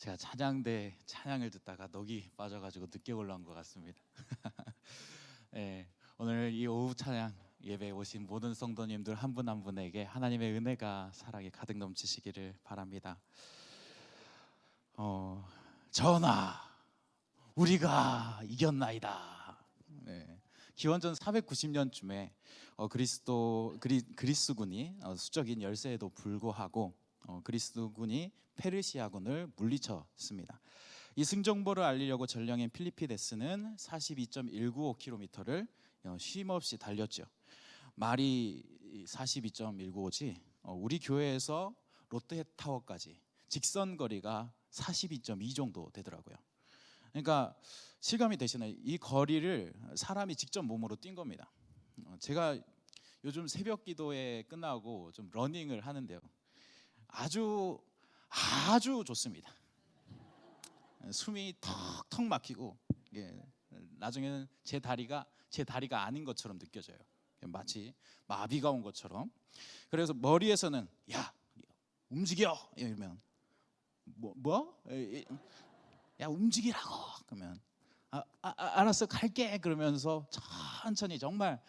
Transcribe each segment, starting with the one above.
제가 찬양대 찬양을 듣다가 넋이 빠져가지고 늦게 올라온 것 같습니다. 네, 오늘 이 오후 찬양 예배에 오신 모든 성도님들 한 분 한 분에게 하나님의 은혜가 사랑이 가득 넘치시기를 바랍니다. 전하, 우리가 이겼나이다. 네, 기원전 490년쯤에 그리스군이 수적인 열세에도 불구하고 그리스군이 페르시아군을 물리쳤습니다. 이 승정보를 알리려고 전령인 필리피데스는 42.195km를 쉼없이 달렸죠. 말이 42.195지 우리 교회에서 롯데타워까지 직선 거리가 42.2 정도 되더라고요. 그러니까 실감이 되시나요? 이 거리를 사람이 직접 몸으로 뛴 겁니다. 제가 요즘 새벽 기도에 끝나고 좀 러닝을 하는데요. 아주 좋습니다. 숨이 턱턱 막히고 나중에는 제 다리가 아닌 것처럼 느껴져요. 마치 마비가 온 것처럼. 그래서 머리에서는 야 움직여 이러면 뭐? 야 움직이라고 그러면 알았어 갈게 그러면서 천천히 정말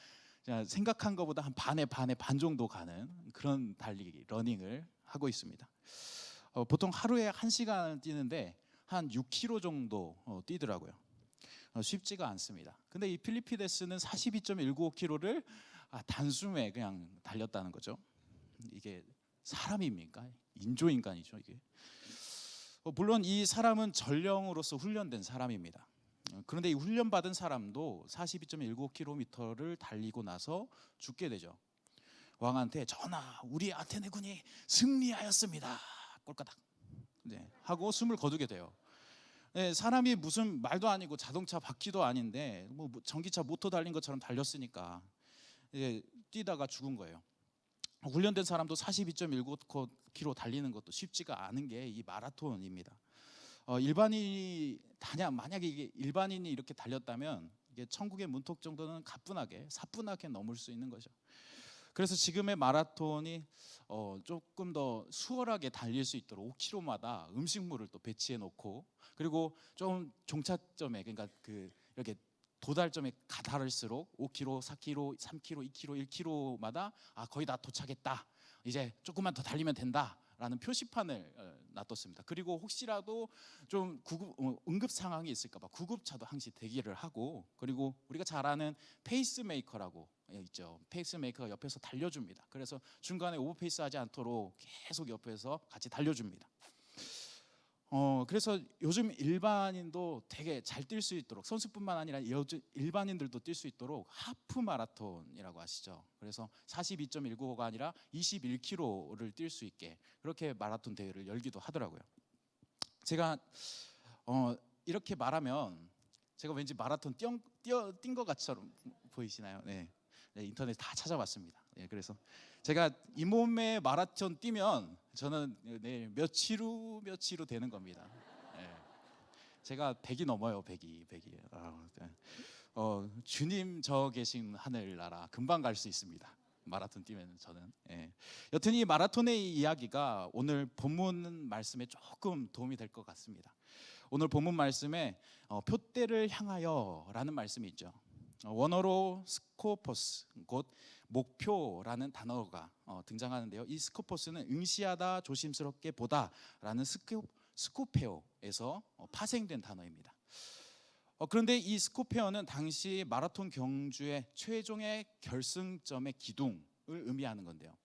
생각한 것보다 한 반에 반 정도 가는 그런 달리기 러닝을 하고 있습니다. 보통 하루에 1시간 뛰는데 한 6km 정도 뛰더라고요. 쉽지가 않습니다. 근데 이 필리피데스는 42.195km를 단숨에 그냥 달렸다는 거죠. 이게 사람입니까? 인조인간이죠 이게. 물론 이 사람은 전령으로서 훈련된 사람입니다. 그런데 이 훈련받은 사람도 42.195km를 달리고 나서 죽게 되죠. 왕한테 전하 우리 아테네군이 승리하였습니다. 꼴까닥 하고 숨을 거두게 돼요. 사람이 무슨 말도 아니고 자동차 바퀴도 아닌데 뭐 전기차 모터 달린 것처럼 달렸으니까 뛰다가 죽은 거예요. 훈련된 사람도 42.195km 달리는 것도 쉽지가 않은 게 이 마라톤입니다. 만약에 이게 일반인이 이렇게 달렸다면 이게 천국의 문턱 정도는 사뿐하게 넘을 수 있는 거죠. 그래서 지금의 마라톤이 조금 더 수월하게 달릴 수 있도록 5km마다 음식물을 또 배치해 놓고 그리고 좀 종착점에 그러니까 이렇게 도달점에 다다를수록 5km, 4km, 3km, 2km, 1km마다 거의 다 도착했다. 이제 조금만 더 달리면 된다라는 표시판을 놔뒀습니다. 그리고 혹시라도 좀 응급 상황이 있을까 봐 구급차도 항시 대기를 하고 그리고 우리가 잘 아는 페이스메이커라고 있죠. 페이스메이커가 옆에서 달려줍니다. 그래서 중간에 오버페이스 하지 않도록 계속 옆에서 같이 달려줍니다. 그래서 요즘 일반인도 되게 잘 뛸 수 있도록 선수뿐만 아니라 일반인들도 뛸 수 있도록 하프 마라톤이라고 아시죠? 그래서 42.195가 아니라 21km를 뛸 수 있게 그렇게 마라톤 대회를 열기도 하더라고요. 제가 이렇게 말하면 제가 왠지 마라톤 뛴 것 같처럼 보이시나요? 네, 인터넷 다 찾아봤습니다. 그래서 제가 이 몸에 마라톤 뛰면 저는 내일 며칠 후 되는 겁니다. 제가 100이 넘어요. 100이. 주님 저 계신 하늘나라 금방 갈 수 있습니다. 마라톤 뛰면 저는. 여튼 이 마라톤의 이야기가 오늘 본문 말씀에 조금 도움이 될 것 같습니다. 오늘 본문 말씀에 표대를 향하여라는 말씀이 있죠. 원어로 스코포스 곧 목표라는 단어가 등장하는데요. 이 스코포스는 응시하다 조심스럽게 보다라는 스코페어에서 파생된 단어입니다. 그런데 이 스코페어는 당시 마라톤 경주의 최종의 결승점의 기둥을 의미하는 건데요.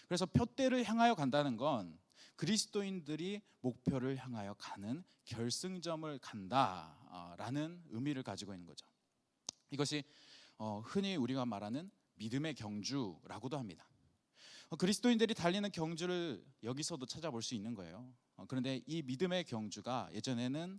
그래서 표대를 향하여 간다는 건 그리스도인들이 목표를 향하여 가는 결승점을 간다라는 의미를 가지고 있는 거죠. 이것이 흔히 우리가 말하는 믿음의 경주라고도 합니다. 그리스도인들이 달리는 경주를 여기서도 찾아볼 수 있는 거예요. 그런데 이 믿음의 경주가 예전에는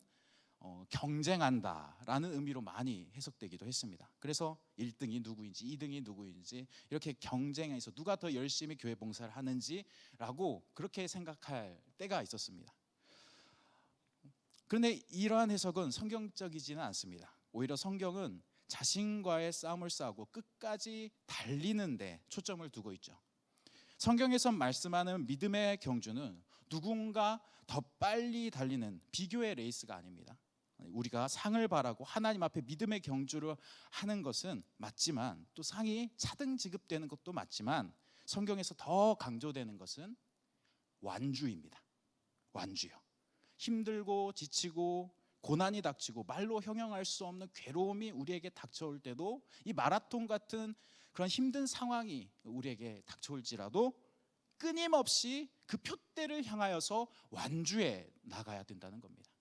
경쟁한다라는 의미로 많이 해석되기도 했습니다. 그래서 1등이 누구인지 2등이 누구인지 이렇게 경쟁해서 누가 더 열심히 교회 봉사를 하는지라고 그렇게 생각할 때가 있었습니다. 그런데 이러한 해석은 성경적이지는 않습니다. 오히려 성경은 자신과의 싸움을 싸우고 끝까지 달리는 데 초점을 두고 있죠. 성경에서 말씀하는 믿음의 경주는 누군가 더 빨리 달리는 비교의 레이스가 아닙니다. 우리가 상을 바라고 하나님 앞에 믿음의 경주를 하는 것은 맞지만, 또 상이 차등 지급되는 것도 맞지만, 성경에서 더 강조되는 것은 완주입니다. 완주요. 힘들고 지치고 고난이 닥치고 말로 형용할 수 없는 괴로움이 우리에게 닥쳐올 때도, 이 마라톤 같은 그런 힘든 상황이 우리에게 닥쳐올지라도 끊임없이 그 표대를 향하여서 완주해 나가야 된다는 겁니다.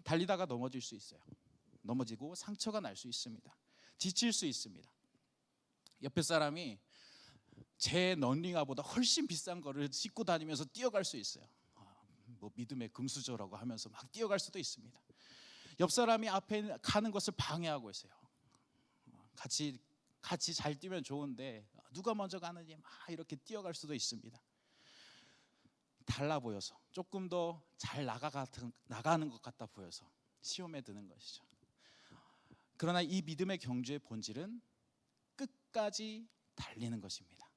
달리다가 넘어질 수 있어요. 넘어지고 상처가 날 수 있습니다. 지칠 수 있습니다. 옆에 사람이 제 런닝화보다 훨씬 비싼 거를 싣고 다니면서 뛰어갈 수 있어요. 뭐 믿음의 금수저라고 하면서 막 뛰어갈 수도 있습니다. 옆 사람이 앞에 가는 것을 방해하고 있어요. 같이 잘 뛰면 좋은데 누가 먼저 가느니 막 이렇게 뛰어갈 수도 있습니다. 달라 보여서, 조금 더 잘 나가는 것 같아 보여서 시험에 드는 것이죠. 그러나 이 믿음의 경주의 본질은 끝까지 달리는 것입니다.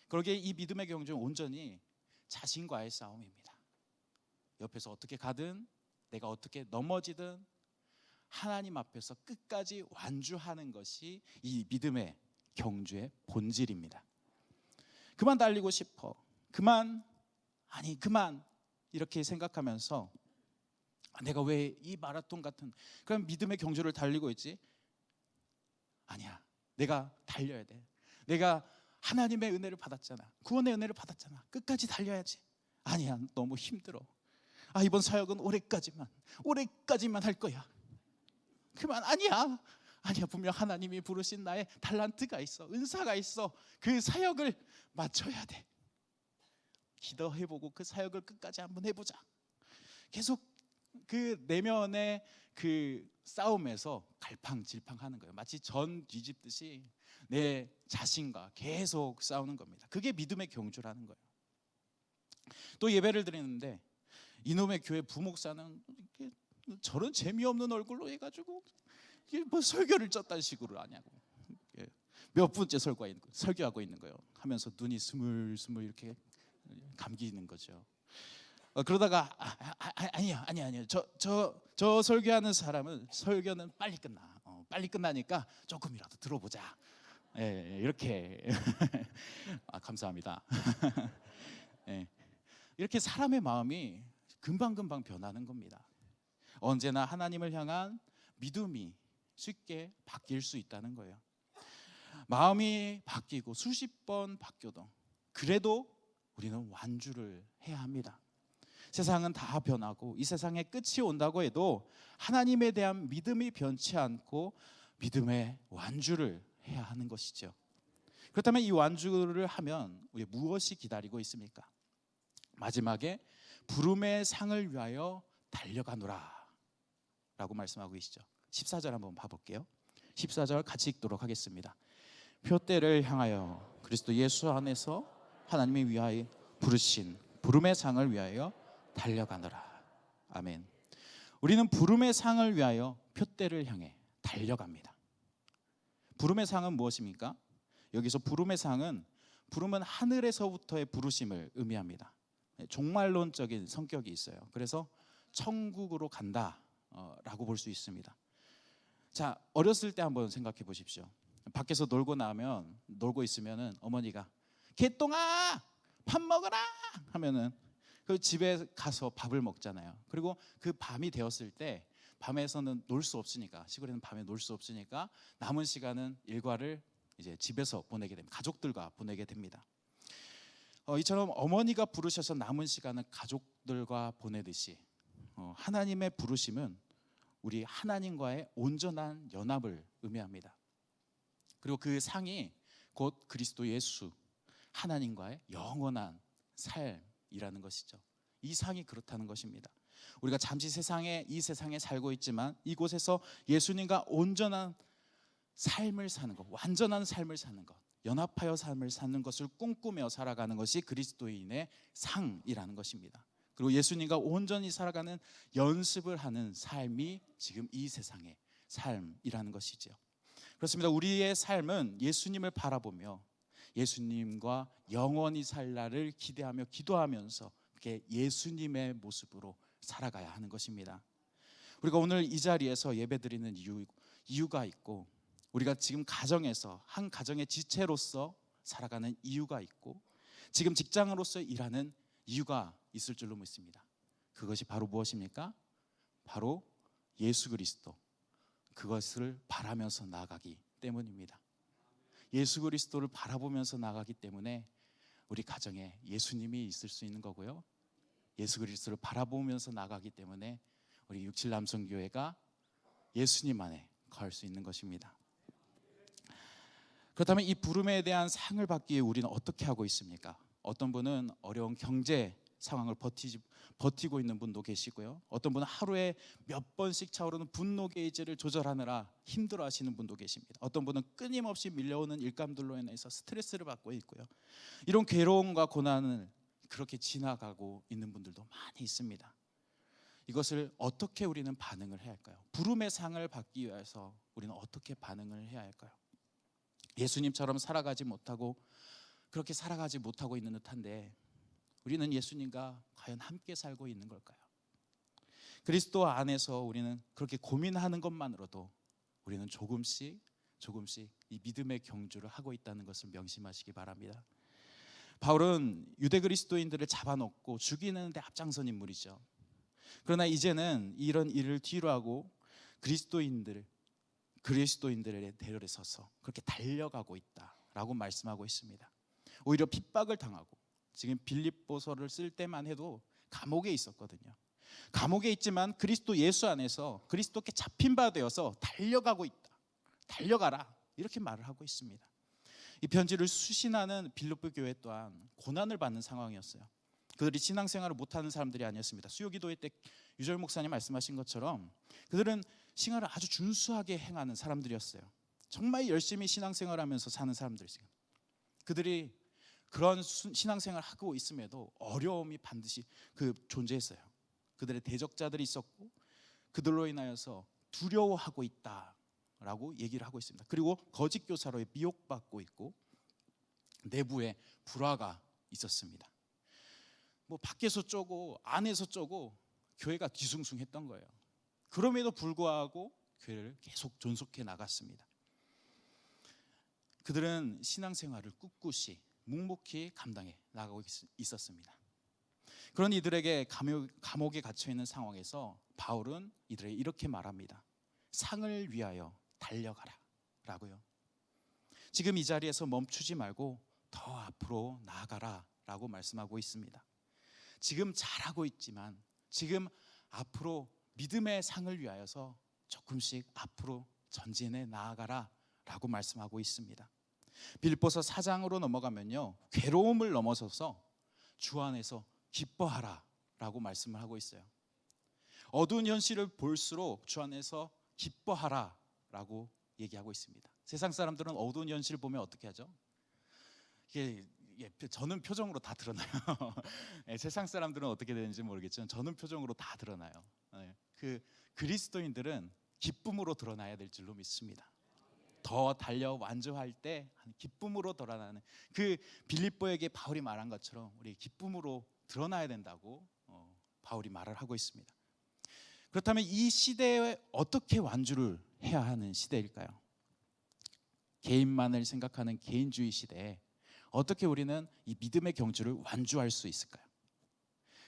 그러기에 이 믿음의 경주는 온전히 자신과의 싸움입니다. 옆에서 어떻게 가든, 내가 어떻게 넘어지든 하나님 앞에서 끝까지 완주하는 것이 이 믿음의 경주의 본질입니다. 그만 달리고 싶어, 그만 이렇게 생각하면서 내가 왜 이 마라톤 같은 그런 믿음의 경주를 달리고 있지? 아니야, 내가 달려야 돼. 내가 하나님의 은혜를 받았잖아, 구원의 은혜를 받았잖아, 끝까지 달려야지. 아니야, 너무 힘들어. 이번 사역은 올해까지만 할 거야. 그만. 아니야, 분명 하나님이 부르신 나의 달란트가 있어, 은사가 있어. 그 사역을 마쳐야 돼. 기도해보고 그 사역을 끝까지 한번 해보자. 계속 그 내면의 그 싸움에서 갈팡질팡하는 거예요. 마치 전 뒤집듯이 내 자신과 계속 싸우는 겁니다. 그게 믿음의 경주라는 거예요. 또 예배를 드리는데 이놈의 교회 부목사는 저런 재미없는 얼굴로 해가지고 이게 뭐 설교를 쪘다는 식으로 하냐고, 몇 분째 설교하고 있는 거예요. 하면서 눈이 스물스물 이렇게 감기는 거죠. 그러다가 아니야. 저 설교하는 사람은 설교는 빨리 끝나. 빨리 끝나니까 조금이라도 들어보자. 이렇게 감사합니다. 이렇게 사람의 마음이 금방금방 변하는 겁니다. 언제나 하나님을 향한 믿음이 쉽게 바뀔 수 있다는 거예요. 마음이 바뀌고 수십 번 바뀌어도 그래도 우리는 완주를 해야 합니다. 세상은 다 변하고 이 세상에 끝이 온다고 해도 하나님에 대한 믿음이 변치 않고 믿음의 완주를 해야 하는 것이죠. 그렇다면 이 완주를 하면 우리 무엇이 기다리고 있습니까? 마지막에 부름의 상을 위하여 달려가노라 라고 말씀하고 계시죠. 14절 한번 봐볼게요. 14절 같이 읽도록 하겠습니다. 표대를 향하여 그리스도 예수 안에서 하나님이 위하여 부르신 부름의 상을 위하여 달려가노라. 아멘. 우리는 부름의 상을 위하여 표대를 향해 달려갑니다. 부름의 상은 무엇입니까? 여기서 부름의 상은, 부름은 하늘에서부터의 부르심을 의미합니다. 종말론적인 성격이 있어요. 그래서 천국으로 간다 라고 볼 수 있습니다. 자, 어렸을 때 한번 생각해 보십시오. 밖에서 놀고 있으면은 어머니가 개똥아 밥 먹어라 하면은 그 집에 가서 밥을 먹잖아요. 그리고 그 밤이 되었을 때, 밤에서는 놀 수 없으니까, 시골에는 밤에 놀 수 없으니까 남은 시간은 일과를 이제 집에서 보내게 됩니다. 가족들과 보내게 됩니다. 이처럼 어머니가 부르셔서 남은 시간을 가족들과 보내듯이 하나님의 부르심은 우리 하나님과의 온전한 연합을 의미합니다. 그리고 그 상이 곧 그리스도 예수, 하나님과의 영원한 삶이라는 것이죠. 이 상이 그렇다는 것입니다. 우리가 잠시 이 세상에 살고 있지만 이곳에서 예수님과 온전한 삶을 사는 것, 완전한 삶을 사는 것, 연합하여 삶을 사는 것을 꿈꾸며 살아가는 것이 그리스도인의 상이라는 것입니다. 그리고 예수님과 온전히 살아가는 연습을 하는 삶이 지금 이 세상의 삶이라는 것이죠. 그렇습니다. 우리의 삶은 예수님을 바라보며 예수님과 영원히 살 날을 기대하며 기도하면서 그렇게 예수님의 모습으로 살아가야 하는 것입니다. 우리가 오늘 이 자리에서 예배드리는 이유가 있고, 우리가 지금 가정에서 한 가정의 지체로서 살아가는 이유가 있고, 지금 직장으로서 일하는 이유가 있을 줄로 믿습니다. 그것이 바로 무엇입니까? 바로 예수 그리스도, 그것을 바라면서 나아가기 때문입니다. 예수 그리스도를 바라보면서 나아가기 때문에 우리 가정에 예수님이 있을 수 있는 거고요, 예수 그리스도를 바라보면서 나아가기 때문에 우리 67 남성교회가 예수님 안에 거할 수 있는 것입니다. 그렇다면 이 부름에 대한 상을 받기 위해 우리는 어떻게 하고 있습니까? 어떤 분은 어려운 경제 상황을 버티고 있는 분도 계시고요, 어떤 분은 하루에 몇 번씩 차오르는 분노 게이지를 조절하느라 힘들어하시는 분도 계십니다. 어떤 분은 끊임없이 밀려오는 일감들로 인해서 스트레스를 받고 있고요, 이런 괴로움과 고난을 그렇게 지나가고 있는 분들도 많이 있습니다. 이것을 어떻게 우리는 반응을 해야 할까요? 부름의 상을 받기 위해서 우리는 어떻게 반응을 해야 할까요? 예수님처럼 살아가지 못하고 그렇게 살아가지 못하고 있는 듯한데, 우리는 예수님과 과연 함께 살고 있는 걸까요? 그리스도 안에서 우리는 그렇게 고민하는 것만으로도 우리는 조금씩 이 믿음의 경주를 하고 있다는 것을 명심하시기 바랍니다. 바울은 유대 그리스도인들을 잡아놓고 죽이는 데 앞장선 인물이죠. 그러나 이제는 이런 일을 뒤로하고 그리스도인들의 대열에 서서 그렇게 달려가고 있다라고 말씀하고 있습니다. 오히려 핍박을 당하고, 지금 빌립보서를 쓸 때만 해도 감옥에 있었거든요. 감옥에 있지만 그리스도 예수 안에서 그리스도께 잡힌 바 되어서 달려가고 있다, 달려가라, 이렇게 말을 하고 있습니다. 이 편지를 수신하는 빌립보 교회 또한 고난을 받는 상황이었어요. 그들이 신앙생활을 못하는 사람들이 아니었습니다. 수요기도회 때 유절 목사님 말씀하신 것처럼 그들은 신앙을 아주 준수하게 행하는 사람들이었어요. 정말 열심히 신앙생활하면서 사는 사람들이었어요. 그들이 그런 신앙생활을 하고 있음에도 어려움이 반드시 존재했어요. 그들의 대적자들이 있었고, 그들로 인하여서 두려워하고 있다라고 얘기를 하고 있습니다. 그리고 거짓 교사로 미혹받고 있고, 내부에 불화가 있었습니다. 뭐 밖에서 쪼고 안에서 쪼고 교회가 뒤숭숭했던 거예요. 그럼에도 불구하고 교회를 계속 존속해 나갔습니다. 그들은 신앙생활을 꿋꿋이 묵묵히 감당해 나가고 있었습니다. 그런 이들에게 감옥에 갇혀 있는 상황에서 바울은 이들에게 이렇게 말합니다. 상을 위하여 달려가라 라고요. 지금 이 자리에서 멈추지 말고 더 앞으로 나아가라 라고 말씀하고 있습니다. 지금 잘하고 있지만 지금 앞으로 믿음의 상을 위하여서 조금씩 앞으로 전진해 나아가라 라고 말씀하고 있습니다. 빌립보서 4장으로 넘어가면요, 괴로움을 넘어서서 주 안에서 기뻐하라 라고 말씀을 하고 있어요. 어두운 현실을 볼수록 주 안에서 기뻐하라 라고 얘기하고 있습니다. 세상 사람들은 어두운 현실을 보면 어떻게 하죠? 저는 표정으로 다 드러나요. 세상 사람들은 어떻게 되는지 모르겠지만 저는 표정으로 다 드러나요. 그리스도인들은 기쁨으로 드러나야 될 줄로 믿습니다. 더 달려 완주할 때 기쁨으로 드러나는, 그 빌립보에게 바울이 말한 것처럼 우리 기쁨으로 드러나야 된다고 바울이 말을 하고 있습니다. 그렇다면 이 시대에 어떻게 완주를 해야 하는 시대일까요? 개인만을 생각하는 개인주의 시대에 어떻게 우리는 이 믿음의 경주를 완주할 수 있을까요?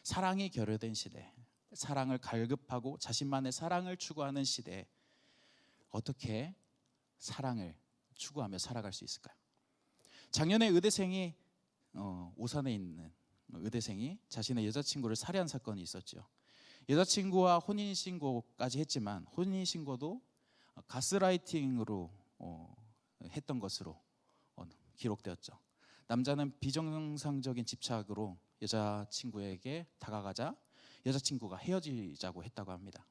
사랑이 결여된 시대, 사랑을 갈급하고 자신만의 사랑을 추구하는 시대에 어떻게 사랑을 추구하며 살아갈 수 있을까요? 작년에 의대생이 오산에 있는 의대생이 자신의 여자친구를 살해한 사건이 있었죠. 여자친구와 혼인신고까지 했지만 혼인신고도 가스라이팅으로 했던 것으로 기록되었죠. 남자는 비정상적인 집착으로 여자친구에게 다가가자 여자친구가 헤어지자고 했다고 합니다.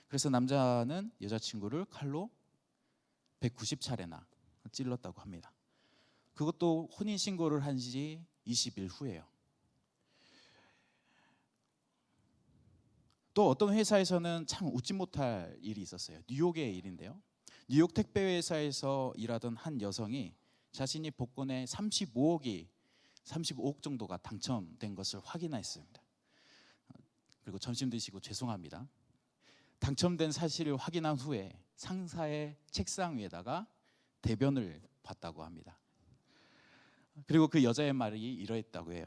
그래서 남자는 여자친구를 칼로 190차례나 찔렀다고 합니다. 그것도 혼인신고를 한 지 20일 후예요. 또 어떤 회사에서는 참 웃지 못할 일이 있었어요. 뉴욕의 일인데요. 뉴욕 택배회사에서 일하던 한 여성이 자신이 복권에 35억이 35억 정도가 당첨된 것을 확인했습니다. 그리고 점심 드시고 죄송합니다. 당첨된 사실을 확인한 후에 상사의 책상 위에다가 대변을 봤다고 합니다. 그리고 그 여자의 말이 이러했다고 해요.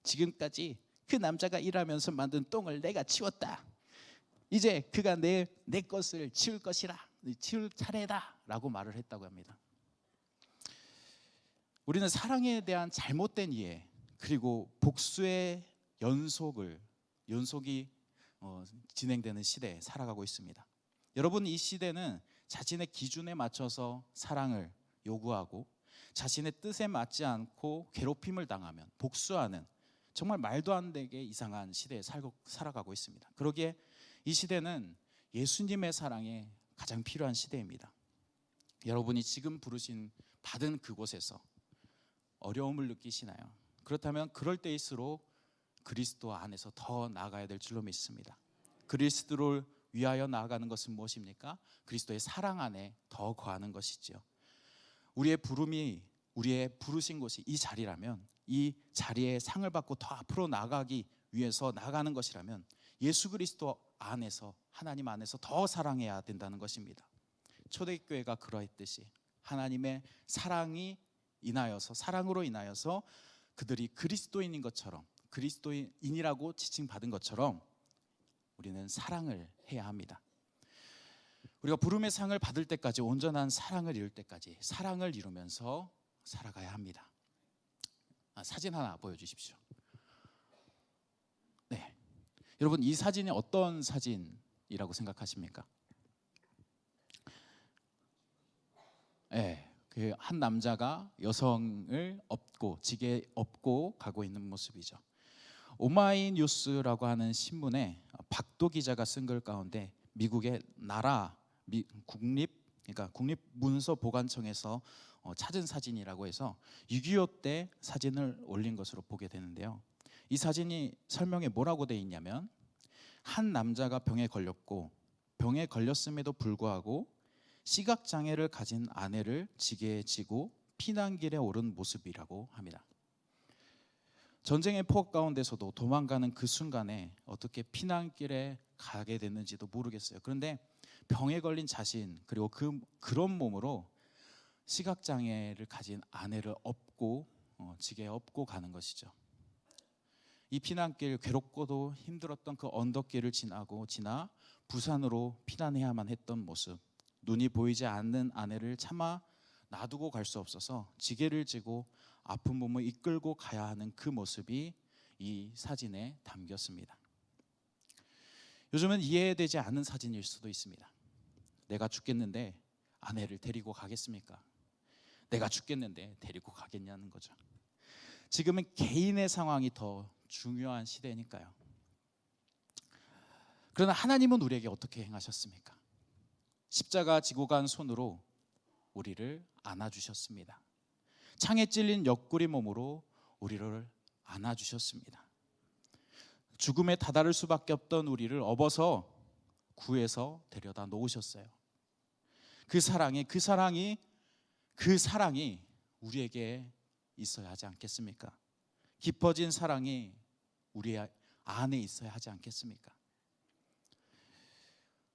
지금까지 그 남자가 일하면서 만든 똥을 내가 치웠다. 이제 그가 내 것을 치울 것이라, 치울 차례다 라고 말을 했다고 합니다. 우리는 사랑에 대한 잘못된 이해, 그리고 복수의 연속이 진행되는 시대에 살아가고 있습니다. 여러분, 이 시대는 자신의 기준에 맞춰서 사랑을 요구하고 자신의 뜻에 맞지 않고 괴롭힘을 당하면 복수하는 정말 말도 안 되게 이상한 시대에 살아가고 있습니다. 그러기에 이 시대는 예수님의 사랑이 가장 필요한 시대입니다. 여러분이 지금 받은 그곳에서 어려움을 느끼시나요? 그렇다면 그럴 때일수록 그리스도 안에서 더 나아가야 될 줄로 믿습니다. 그리스도를 위하여 나아가는 것은 무엇입니까? 그리스도의 사랑 안에 더 거하는 것이지요. 우리의 부르신 곳이 이 자리라면, 이 자리에 상을 받고 더 앞으로 나아가기 위해서 나아가는 것이라면 예수 그리스도 안에서, 하나님 안에서 더 사랑해야 된다는 것입니다. 초대교회가 그러했듯이 하나님의 사랑으로 인하여서 그들이 그리스도인인 것처럼, 그리스도인이라고 지칭받은 것처럼 우리는 사랑을 해야 합니다. 우리가 부름의 상을 받을 때까지, 온전한 사랑을 이룰 때까지 사랑을 이루면서 살아가야 합니다. 사진 하나 보여주십시오. 네, 여러분, 이 사진이 어떤 사진이라고 생각하십니까? 네, 그 한 남자가 여성을 지게 업고 가고 있는 모습이죠. 오마이뉴스라고 하는 신문에 박도 기자가 쓴 글 가운데 미국의 국립문서보관청에서 찾은 사진이라고 해서 6.25 때 사진을 올린 것으로 보게 되는데요. 이 사진이 설명에 뭐라고 되어 있냐면, 한 남자가 병에 걸렸음에도 불구하고 시각장애를 가진 아내를 지게에 지고 피난길에 오른 모습이라고 합니다. 전쟁의 폭 가운데서도 도망가는 그 순간에 어떻게 피난길에 가게 됐는지도 모르겠어요. 그런데 병에 걸린 자신, 그리고 그런 몸으로 시각장애를 가진 아내를 지게에 업고 가는 것이죠. 이 피난길, 괴롭고도 힘들었던 그 언덕길을 지나 부산으로 피난해야만 했던 모습, 눈이 보이지 않는 아내를 차마 놔두고 갈 수 없어서 지게를 지고 아픈 몸을 이끌고 가야 하는 그 모습이 이 사진에 담겼습니다. 요즘은 이해되지 않는 사진일 수도 있습니다. 내가 죽겠는데 아내를 데리고 가겠습니까? 내가 죽겠는데 데리고 가겠냐는 거죠. 지금은 개인의 상황이 더 중요한 시대니까요. 그러나 하나님은 우리에게 어떻게 행하셨습니까? 십자가 지고 간 손으로 우리를 안아주셨습니다. 창에 찔린 옆구리 몸으로 우리를 안아주셨습니다. 죽음에 다다를 수밖에 없던 우리를 업어서 구해서 데려다 놓으셨어요. 그 사랑이 우리에게 있어야 하지 않겠습니까? 깊어진 사랑이 우리 안에 있어야 하지 않겠습니까?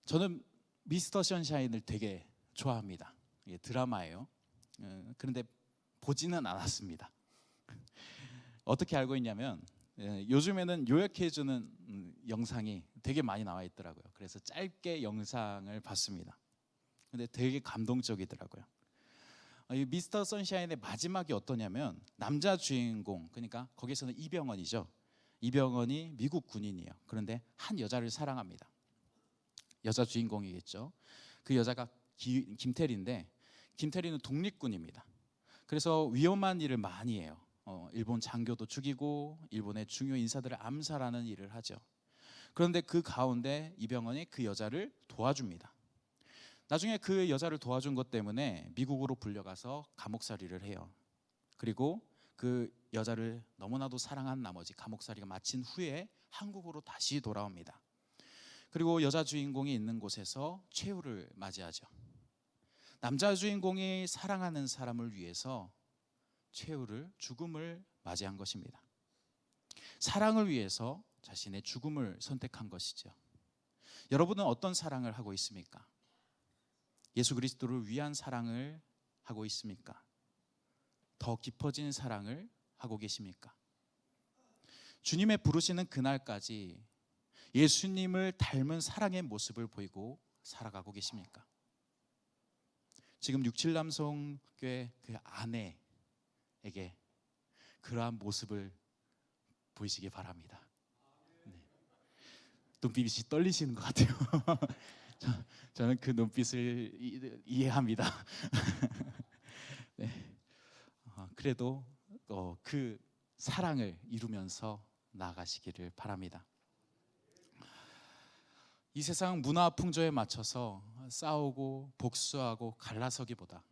저는 미스터 선샤인을 되게 좋아합니다. 이게 드라마예요. 그런데 보지는 않았습니다. 어떻게 알고 있냐면, 요즘에는 요약해주는 영상이 되게 많이 나와 있더라고요. 그래서 짧게 영상을 봤습니다. 근데 되게 감동적이더라고요. 이 미스터 선샤인의 마지막이 어떠냐면, 남자 주인공, 그러니까 거기서는 이병헌이죠. 이병헌이 미국 군인이에요. 그런데 한 여자를 사랑합니다. 여자 주인공이겠죠. 그 여자가 김태리인데, 김태리는 독립군입니다. 그래서 위험한 일을 많이 해요. 일본 장교도 죽이고 일본의 중요 인사들을 암살하는 일을 하죠. 그런데 그 가운데 이병헌이 그 여자를 도와줍니다. 나중에 그 여자를 도와준 것 때문에 미국으로 불려가서 감옥살이를 해요. 그리고 그 여자를 너무나도 사랑한 나머지 감옥살이가 마친 후에 한국으로 다시 돌아옵니다. 그리고 여자 주인공이 있는 곳에서 최후를 맞이하죠. 남자 주인공이 사랑하는 사람을 위해서 죽음을 맞이한 것입니다. 사랑을 위해서 자신의 죽음을 선택한 것이죠. 여러분은 어떤 사랑을 하고 있습니까? 예수 그리스도를 위한 사랑을 하고 있습니까? 더 깊어진 사랑을 하고 계십니까? 주님의 부르시는 그날까지 예수님을 닮은 사랑의 모습을 보이고 살아가고 계십니까? 지금 67남성교회 그 아내에게 그러한 모습을 보이시기 바랍니다. 네. 눈빛이 떨리시는 것 같아요. 저는 그 눈빛을 이해합니다. 네. 그래도 그 사랑을 이루면서 나아가시기를 바랍니다. 이 세상 문화 풍조에 맞춰서 싸우고 복수하고 갈라서기보다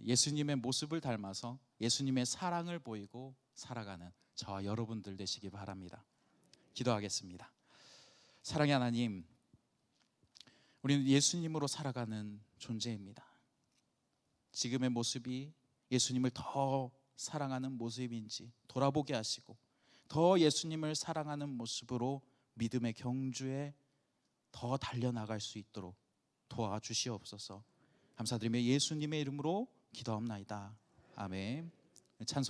예수님의 모습을 닮아서 예수님의 사랑을 보이고 살아가는 저와 여러분들 되시기 바랍니다. 기도하겠습니다. 사랑의 하나님, 우리는 예수님으로 살아가는 존재입니다. 지금의 모습이 예수님을 더 사랑하는 모습인지 돌아보게 하시고 더 예수님을 사랑하는 모습으로 믿음의 경주에 더 달려나갈 수 있도록 도와주시옵소서. 감사드리며 예수님의 이름으로 기도합나이다. 아멘. 찬송